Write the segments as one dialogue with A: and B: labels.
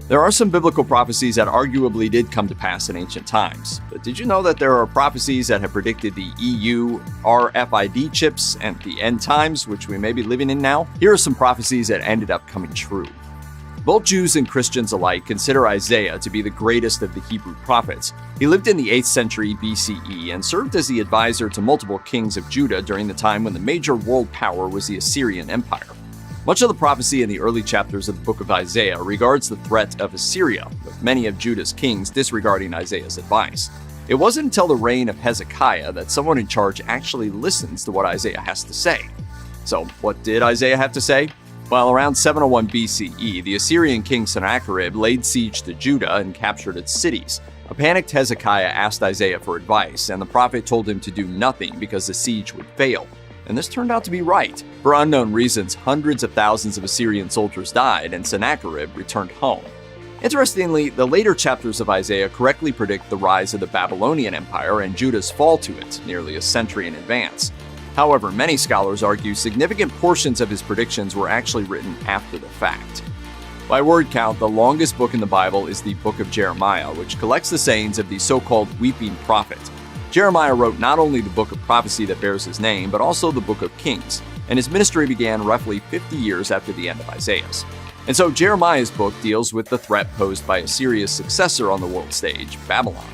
A: There are some biblical prophecies that arguably did come to pass in ancient times, but did you know that there are prophecies that have predicted the EU RFID chips and the end times, which we may be living in now? Here are some prophecies that ended up coming true. Both Jews and Christians alike consider Isaiah to be the greatest of the Hebrew prophets. He lived in the 8th century BCE and served as the advisor to multiple kings of Judah during the time when the major world power was the Assyrian Empire. Much of the prophecy in the early chapters of the book of Isaiah regards the threat of Assyria, with many of Judah's kings disregarding Isaiah's advice. It wasn't until the reign of Hezekiah that someone in charge actually listens to what Isaiah has to say. So, what did Isaiah have to say? Well, around 701 BCE, the Assyrian king Sennacherib laid siege to Judah and captured its cities. A panicked Hezekiah asked Isaiah for advice, and the prophet told him to do nothing because the siege would fail. And this turned out to be right. For unknown reasons, hundreds of thousands of Assyrian soldiers died, and Sennacherib returned home. Interestingly, the later chapters of Isaiah correctly predict the rise of the Babylonian Empire and Judah's fall to it, nearly a century in advance. However, many scholars argue significant portions of his predictions were actually written after the fact. By word count, the longest book in the Bible is the book of Jeremiah, which collects the sayings of the so-called weeping prophet. Jeremiah wrote not only the book of prophecy that bears his name, but also the book of Kings, and his ministry began roughly 50 years after the end of Isaiah's. And so Jeremiah's book deals with the threat posed by Assyria's successor on the world stage, Babylon.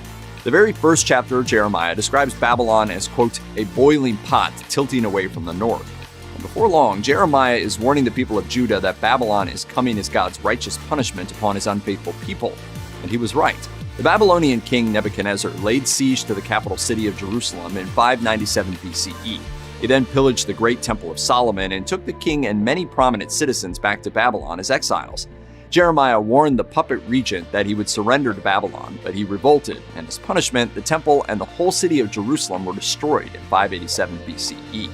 A: The very first chapter of Jeremiah describes Babylon as, quote, a boiling pot tilting away from the north. And before long, Jeremiah is warning the people of Judah that Babylon is coming as God's righteous punishment upon his unfaithful people. And he was right. The Babylonian king Nebuchadnezzar laid siege to the capital city of Jerusalem in 597 BCE. He then pillaged the great temple of Solomon and took the king and many prominent citizens back to Babylon as exiles. Jeremiah warned the puppet regent that he would surrender to Babylon, but he revolted, and as punishment, the temple and the whole city of Jerusalem were destroyed in 587 BCE.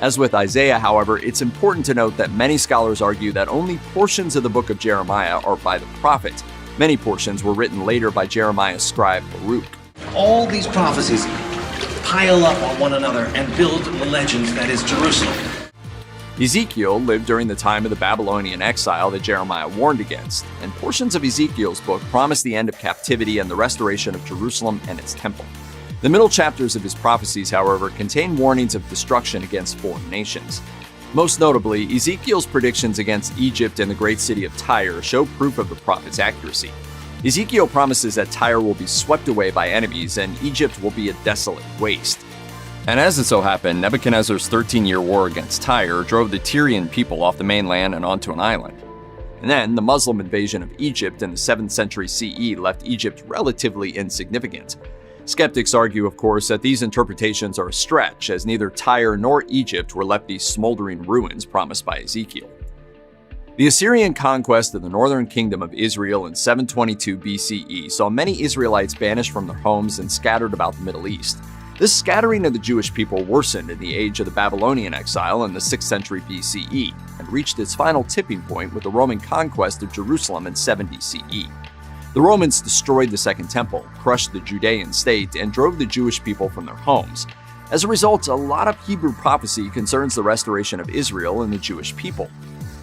A: As with Isaiah, however, it's important to note that many scholars argue that only portions of the book of Jeremiah are by the prophet. Many portions were written later by Jeremiah's scribe Baruch.
B: All these prophecies pile up on one another and build the legend that is Jerusalem.
A: Ezekiel lived during the time of the Babylonian exile that Jeremiah warned against, and portions of Ezekiel's book promise the end of captivity and the restoration of Jerusalem and its temple. The middle chapters of his prophecies, however, contain warnings of destruction against foreign nations. Most notably, Ezekiel's predictions against Egypt and the great city of Tyre show proof of the prophet's accuracy. Ezekiel promises that Tyre will be swept away by enemies and Egypt will be a desolate waste. And as it so happened, Nebuchadnezzar's 13-year war against Tyre drove the Tyrian people off the mainland and onto an island. And then, the Muslim invasion of Egypt in the 7th century CE left Egypt relatively insignificant. Skeptics argue, of course, that these interpretations are a stretch, as neither Tyre nor Egypt were left these smoldering ruins promised by Ezekiel. The Assyrian conquest of the northern kingdom of Israel in 722 BCE saw many Israelites banished from their homes and scattered about the Middle East. This scattering of the Jewish people worsened in the age of the Babylonian exile in the 6th century BCE and reached its final tipping point with the Roman conquest of Jerusalem in 70 CE. The Romans destroyed the Second Temple, crushed the Judean state, and drove the Jewish people from their homes. As a result, a lot of Hebrew prophecy concerns the restoration of Israel and the Jewish people.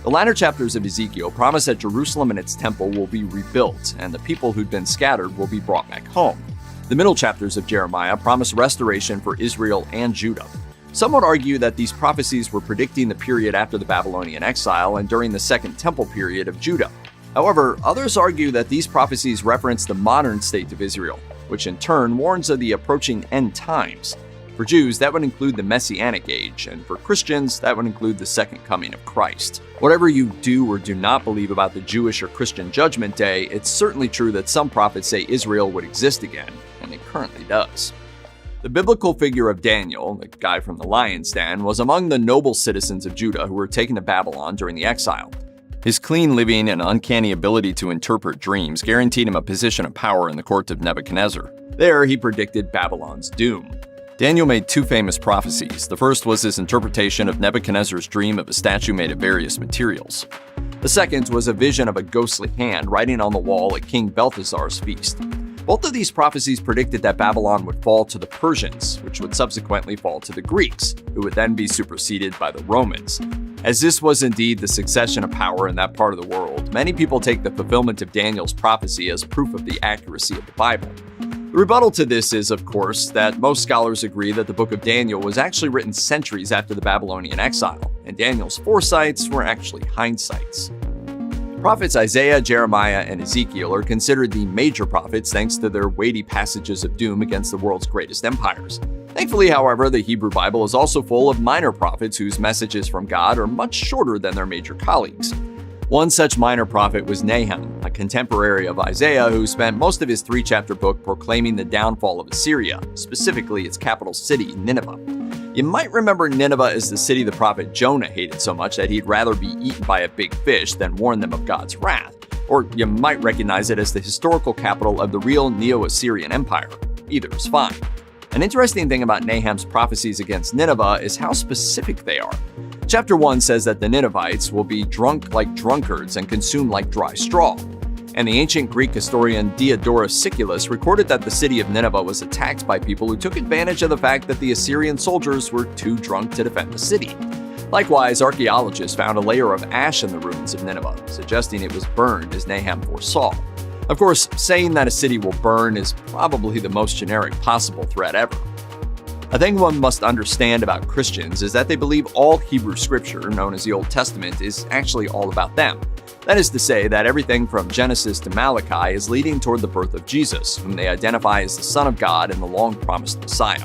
A: The latter chapters of Ezekiel promise that Jerusalem and its temple will be rebuilt, and the people who'd been scattered will be brought back home. The middle chapters of Jeremiah promise restoration for Israel and Judah. Some would argue that these prophecies were predicting the period after the Babylonian exile and during the Second Temple period of Judah. However, others argue that these prophecies reference the modern state of Israel, which in turn warns of the approaching end times. For Jews, that would include the Messianic age, and for Christians, that would include the second coming of Christ. Whatever you do or do not believe about the Jewish or Christian Judgment Day, it's certainly true that some prophets say Israel would exist again, and it currently does. The biblical figure of Daniel, the guy from the lion's den, was among the noble citizens of Judah who were taken to Babylon during the exile. His clean living and uncanny ability to interpret dreams guaranteed him a position of power in the court of Nebuchadnezzar. There, he predicted Babylon's doom. Daniel made two famous prophecies. The first was his interpretation of Nebuchadnezzar's dream of a statue made of various materials. The second was a vision of a ghostly hand writing on the wall at King Belteshazzar's feast. Both of these prophecies predicted that Babylon would fall to the Persians, which would subsequently fall to the Greeks, who would then be superseded by the Romans. As this was indeed the succession of power in that part of the world, many people take the fulfillment of Daniel's prophecy as proof of the accuracy of the Bible. The rebuttal to this is, of course, that most scholars agree that the book of Daniel was actually written centuries after the Babylonian exile, and Daniel's foresights were actually hindsights. Prophets Isaiah, Jeremiah, and Ezekiel are considered the major prophets thanks to their weighty passages of doom against the world's greatest empires. Thankfully, however, the Hebrew Bible is also full of minor prophets whose messages from God are much shorter than their major colleagues. One such minor prophet was Nahum, a contemporary of Isaiah who spent most of his 3-chapter book proclaiming the downfall of Assyria, specifically its capital city, Nineveh. You might remember Nineveh as the city the prophet Jonah hated so much that he'd rather be eaten by a big fish than warn them of God's wrath. Or you might recognize it as the historical capital of the real Neo-Assyrian Empire. Either is fine. An interesting thing about Nahum's prophecies against Nineveh is how specific they are. Chapter 1 says that the Ninevites will be drunk like drunkards and consumed like dry straw. And the ancient Greek historian Diodorus Siculus recorded that the city of Nineveh was attacked by people who took advantage of the fact that the Assyrian soldiers were too drunk to defend the city. Likewise, archaeologists found a layer of ash in the ruins of Nineveh, suggesting it was burned as Nahum foresaw. Of course, saying that a city will burn is probably the most generic possible threat ever. A thing one must understand about Christians is that they believe all Hebrew scripture, known as the Old Testament, is actually all about them. That is to say that everything from Genesis to Malachi is leading toward the birth of Jesus, whom they identify as the Son of God and the long-promised Messiah.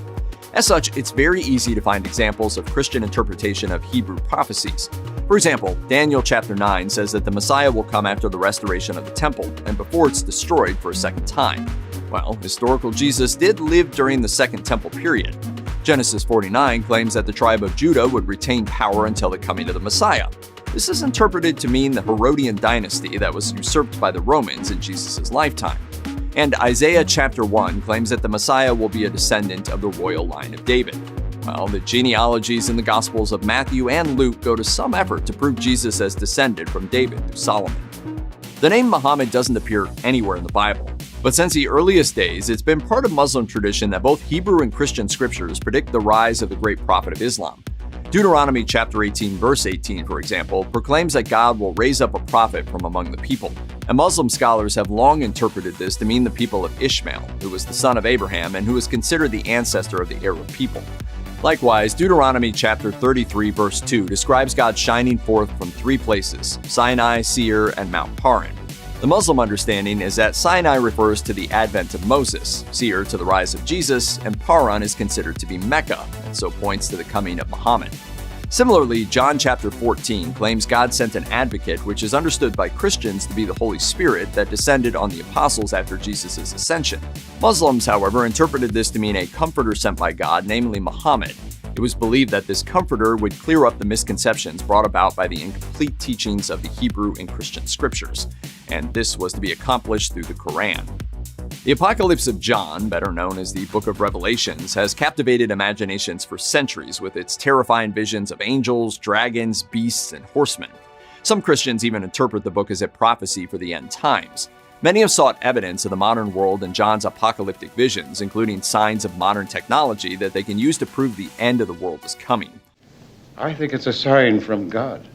A: As such, it's very easy to find examples of Christian interpretation of Hebrew prophecies. For example, Daniel chapter 9 says that the Messiah will come after the restoration of the temple and before it's destroyed for a second time. Well, historical Jesus did live during the Second Temple period. Genesis 49 claims that the tribe of Judah would retain power until the coming of the Messiah. This is interpreted to mean the Herodian dynasty that was usurped by the Romans in Jesus' lifetime. And Isaiah chapter 1 claims that the Messiah will be a descendant of the royal line of David. Well, the genealogies in the Gospels of Matthew and Luke go to some effort to prove Jesus as descended from David through Solomon. The name Muhammad doesn't appear anywhere in the Bible, but since the earliest days, it's been part of Muslim tradition that both Hebrew and Christian scriptures predict the rise of the great prophet of Islam. Deuteronomy chapter 18 verse 18, for example, proclaims that God will raise up a prophet from among the people. And Muslim scholars have long interpreted this to mean the people of Ishmael, who was the son of Abraham and who is considered the ancestor of the Arab people. Likewise, Deuteronomy chapter 33 verse 2 describes God shining forth from 3 places, Sinai, Seir, and Mount Paran. The Muslim understanding is that Sinai refers to the advent of Moses, Seir to the rise of Jesus, and Paran is considered to be Mecca, and so points to the coming of Muhammad. Similarly, John chapter 14 claims God sent an advocate, which is understood by Christians to be the Holy Spirit that descended on the apostles after Jesus' ascension. Muslims, however, interpreted this to mean a comforter sent by God, namely Muhammad. It was believed that this comforter would clear up the misconceptions brought about by the incomplete teachings of the Hebrew and Christian scriptures, and this was to be accomplished through the Quran. The Apocalypse of John, better known as the Book of Revelations, has captivated imaginations for centuries with its terrifying visions of angels, dragons, beasts, and horsemen. Some Christians even interpret the book as a prophecy for the end times. Many have sought evidence of the modern world in John's apocalyptic visions, including signs of modern technology that they can use to prove the end of the world is coming.
C: I think it's a sign from God,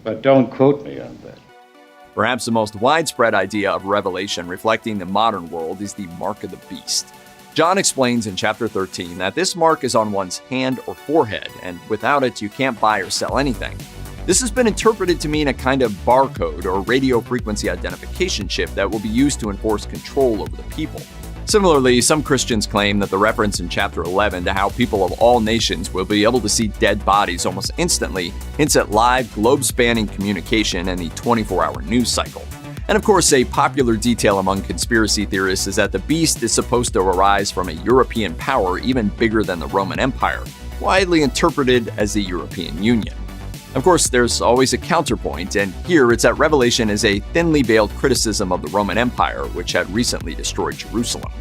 C: but don't quote me on that.
A: Perhaps the most widespread idea of Revelation reflecting the modern world is the mark of the beast. John explains in chapter 13 that this mark is on one's hand or forehead, and without it you can't buy or sell anything. This has been interpreted to mean a kind of barcode or radio frequency identification chip that will be used to enforce control over the people. Similarly, some Christians claim that the reference in chapter 11 to how people of all nations will be able to see dead bodies almost instantly hints at live, globe-spanning communication and the 24-hour news cycle. And of course, a popular detail among conspiracy theorists is that the beast is supposed to arise from a European power even bigger than the Roman Empire, widely interpreted as the European Union. Of course, there's always a counterpoint, and here it's that Revelation is a thinly veiled criticism of the Roman Empire, which had recently destroyed Jerusalem.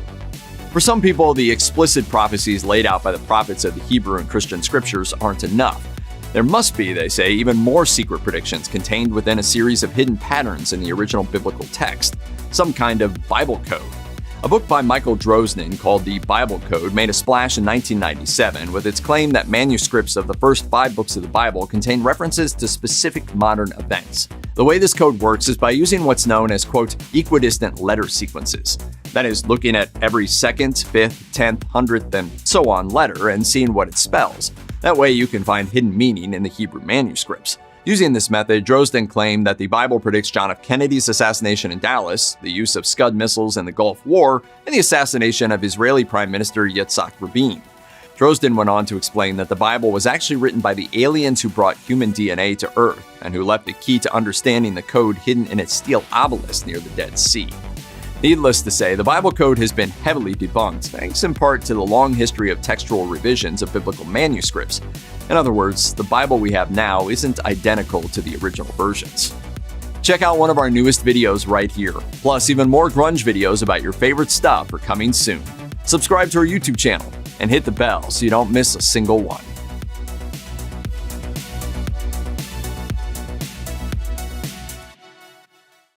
A: For some people, the explicit prophecies laid out by the prophets of the Hebrew and Christian scriptures aren't enough. There must be, they say, even more secret predictions contained within a series of hidden patterns in the original biblical text, some kind of Bible code. A book by Michael Drosnin called The Bible Code made a splash in 1997 with its claim that manuscripts of the first 5 books of the Bible contain references to specific modern events. The way this code works is by using what's known as, quote, equidistant letter sequences. That is, looking at every 2nd, 5th, 10th, 100th, and so on letter and seeing what it spells. That way you can find hidden meaning in the Hebrew manuscripts. Using this method, Drosnin claimed that the Bible predicts John F. Kennedy's assassination in Dallas, the use of Scud missiles in the Gulf War, and the assassination of Israeli Prime Minister Yitzhak Rabin. Drosnin went on to explain that the Bible was actually written by the aliens who brought human DNA to Earth and who left the key to understanding the code hidden in its steel obelisk near the Dead Sea. Needless to say, the Bible code has been heavily debunked, thanks in part to the long history of textual revisions of biblical manuscripts. In other words, the Bible we have now isn't identical to the original versions. Check out one of our newest videos right here. Plus, even more grunge videos about your favorite stuff are coming soon. Subscribe to our YouTube channel and hit the bell so you don't miss a single one.